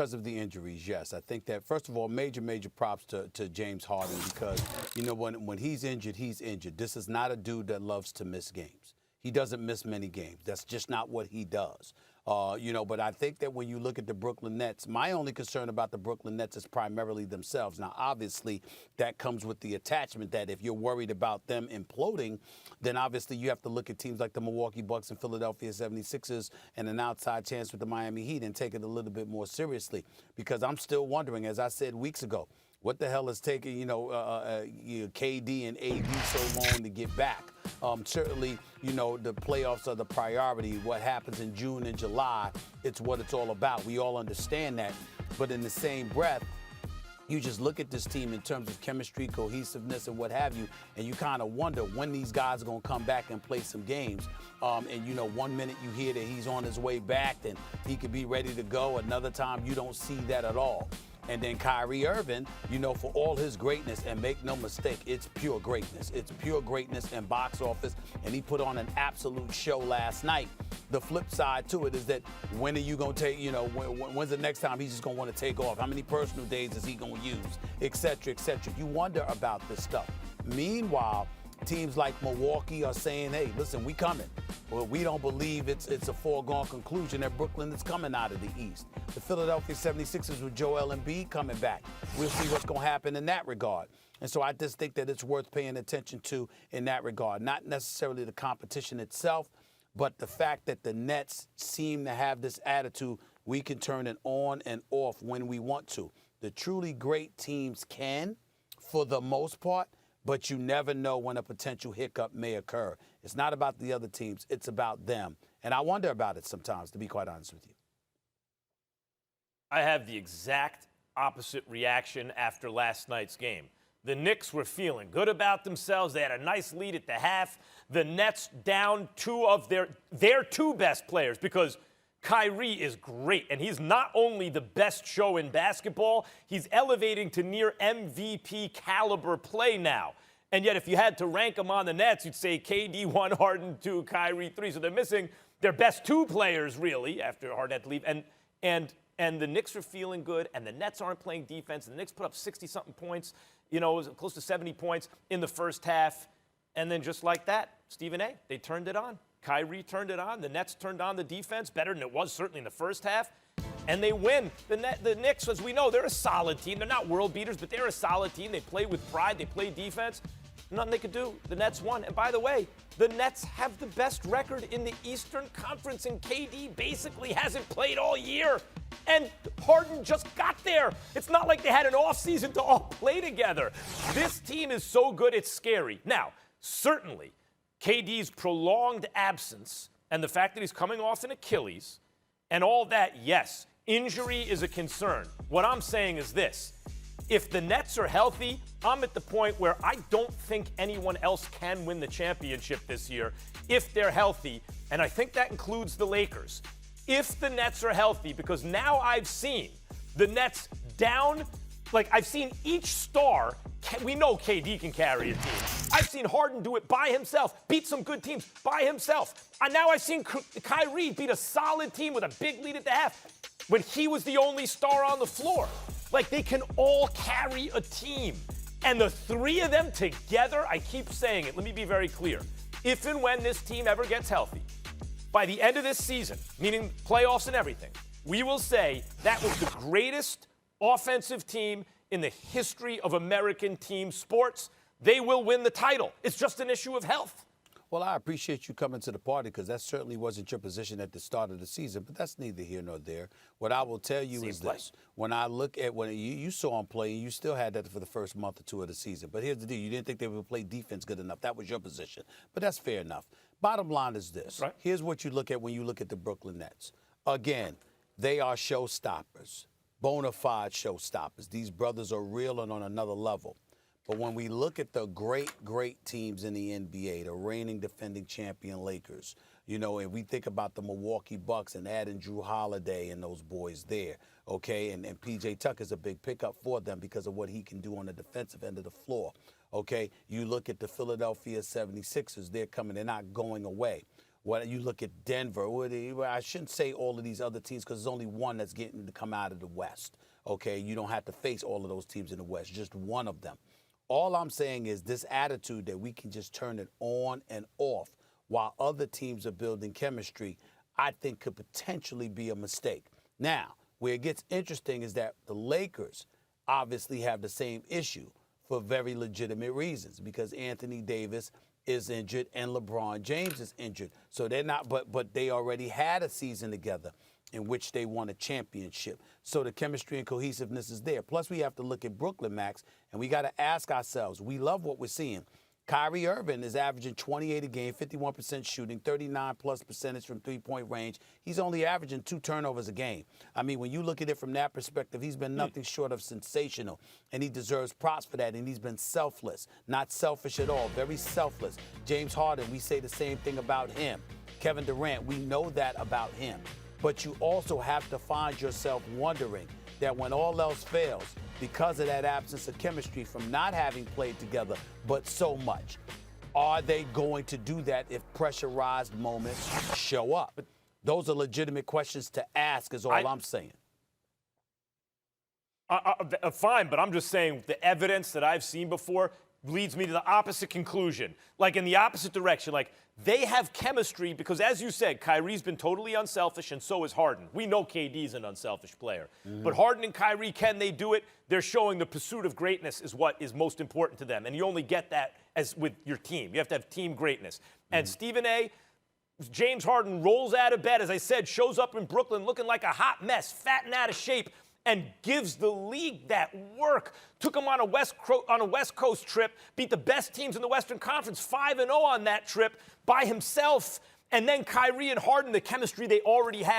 Because of the injuries, yes. I think that, first of all, major props to James Harden because, when he's injured, he's injured. This is not a dude that loves to miss games. He doesn't miss many games. That's just not what he does. But I think that when you look at the Brooklyn Nets, my only concern about the Brooklyn Nets is primarily themselves. Now, obviously, that comes with the attachment that if you're worried about them imploding, then obviously you have to look at teams like the Milwaukee Bucks and Philadelphia 76ers and an outside chance with the Miami Heat and take it a little bit more seriously. Because I'm still wondering, as I said weeks ago, what the hell is taking, KD and AD so long to get back? Certainly, the playoffs are the priority. What happens in June and July, it's what it's all about. We all understand that. But in the same breath, you just look at this team in terms of chemistry, cohesiveness, and what have you, and you kind of wonder when these guys are going to come back and play some games. And 1 minute you hear that he's on his way back and he could be ready to go. Another time you don't see that at all. And then Kyrie Irving, for all his greatness, and make no mistake, it's pure greatness. It's pure greatness and box office, and he put on an absolute show last night. The flip side to it is that when are you going to take, when's the next time he's just going to want to take off? How many personal days is he going to use, et cetera, et cetera. You wonder about this stuff. Meanwhile, teams like Milwaukee are saying, hey, listen, we coming. Well, we don't believe it's a foregone conclusion that Brooklyn is coming out of the East. The Philadelphia 76ers with Joel Embiid coming back. We'll see what's going to happen in that regard. And so I just think that it's worth paying attention to in that regard. Not necessarily the competition itself, but the fact that the Nets seem to have this attitude, we can turn it on and off when we want to. The truly great teams can, for the most part, but you never know when a potential hiccup may occur. It's not about the other teams. It's about them. And I wonder about it sometimes, to be quite honest with you. I have the exact opposite reaction after last night's game. The Knicks were feeling good about themselves. They had a nice lead at the half. The Nets down two of their two best players because Kyrie is great, and he's not only the best show in basketball, he's elevating to near MVP caliber play now. And yet, if you had to rank them on the Nets, you'd say KD 1, Harden 2, Kyrie 3. So they're missing their best two players, really, after Harden had to leave. And the Knicks are feeling good, and the Nets aren't playing defense. The Knicks put up 60-something points, it was close to 70 points in the first half. And then just like that, Stephen A., they turned it on. Kyrie turned it on. The Nets turned on the defense better than it was certainly in the first half. And they win. The Knicks, as we know, they're a solid team. They're not world beaters, but they're a solid team. They play with pride. They play defense. Nothing they could do. The Nets won. And by the way, the Nets have the best record in the Eastern Conference, and KD basically hasn't played all year. And Harden just got there. It's not like they had an offseason to all play together. This team is so good, it's scary. Now, certainly, KD's prolonged absence and the fact that he's coming off an Achilles and all that, yes, injury is a concern. What I'm saying is this. If the Nets are healthy, I'm at the point where I don't think anyone else can win the championship this year if they're healthy, and I think that includes the Lakers. If the Nets are healthy, because now I've seen the Nets down, I've seen each star. We know KD can carry a team. I've seen Harden do it by himself, beat some good teams by himself. And now I've seen Kyrie beat a solid team with a big lead at the half when he was the only star on the floor. They can all carry a team. And the three of them together, I keep saying it, let me be very clear. If and when this team ever gets healthy, by the end of this season, meaning playoffs and everything, we will say that was the greatest offensive team in the history of American team sports. They will win the title. It's just an issue of health. Well, I appreciate you coming to the party because that certainly wasn't your position at the start of the season, but that's neither here nor there. What I will tell you is this. When I look at when you saw them play, you still had that for the first month or two of the season. But here's the deal. You didn't think they would play defense good enough. That was your position. But that's fair enough. Bottom line is this. Right. Here's what you look at when you look at the Brooklyn Nets. Again, they are showstoppers, bona fide showstoppers. These brothers are real and on another level. But when we look at the great teams in the NBA, the reigning defending champion Lakers, and we think about the Milwaukee Bucks and adding Drew Holiday and those boys there, okay? And P.J. Tucker's a big pickup for them because of what he can do on the defensive end of the floor, okay? You look at the Philadelphia 76ers, they're coming, they're not going away. What you look at Denver, I shouldn't say all of these other teams because there's only one that's getting to come out of the West. Okay, you don't have to face all of those teams in the West, just one of them. All I'm saying is this attitude that we can just turn it on and off while other teams are building chemistry, I think could potentially be a mistake. Now, where it gets interesting is that the Lakers obviously have the same issue for very legitimate reasons because Anthony Davis is injured and LeBron James is injured. So they're not, but they already had a season together in which they won a championship. So the chemistry and cohesiveness is there. Plus, we have to look at Brooklyn, Max, and we got to ask ourselves, we love what we're seeing. Kyrie Irving is averaging 28 a game, 51% shooting, 39+ percentage from three-point range. He's only averaging 2 turnovers a game. I mean, when you look at it from that perspective, he's been nothing short of sensational, and he deserves props for that, and he's been selfless, not selfish at all, very selfless. James Harden, we say the same thing about him. Kevin Durant, we know that about him. But you also have to find yourself wondering that when all else fails, because of that absence of chemistry from not having played together, but so much, are they going to do that if pressurized moments show up? Those are legitimate questions to ask is all I'm saying. Fine, but I'm just saying the evidence that I've seen before leads me to the opposite conclusion. Like in the opposite direction. Like they have chemistry because, as you said, Kyrie's been totally unselfish and so is Harden. We know KD's an unselfish player. But Harden and Kyrie, can they do it? They're showing the pursuit of greatness is what is most important to them. And you only get that as with your team. You have to have team greatness. And Stephen A., James Harden rolls out of bed, as I said, shows up in Brooklyn looking like a hot mess, fat and out of shape, and gives the league that work. Took them on a West Coast trip, beat the best teams in the Western Conference 5-0 on that trip by himself. And then Kyrie and Harden, the chemistry they already had.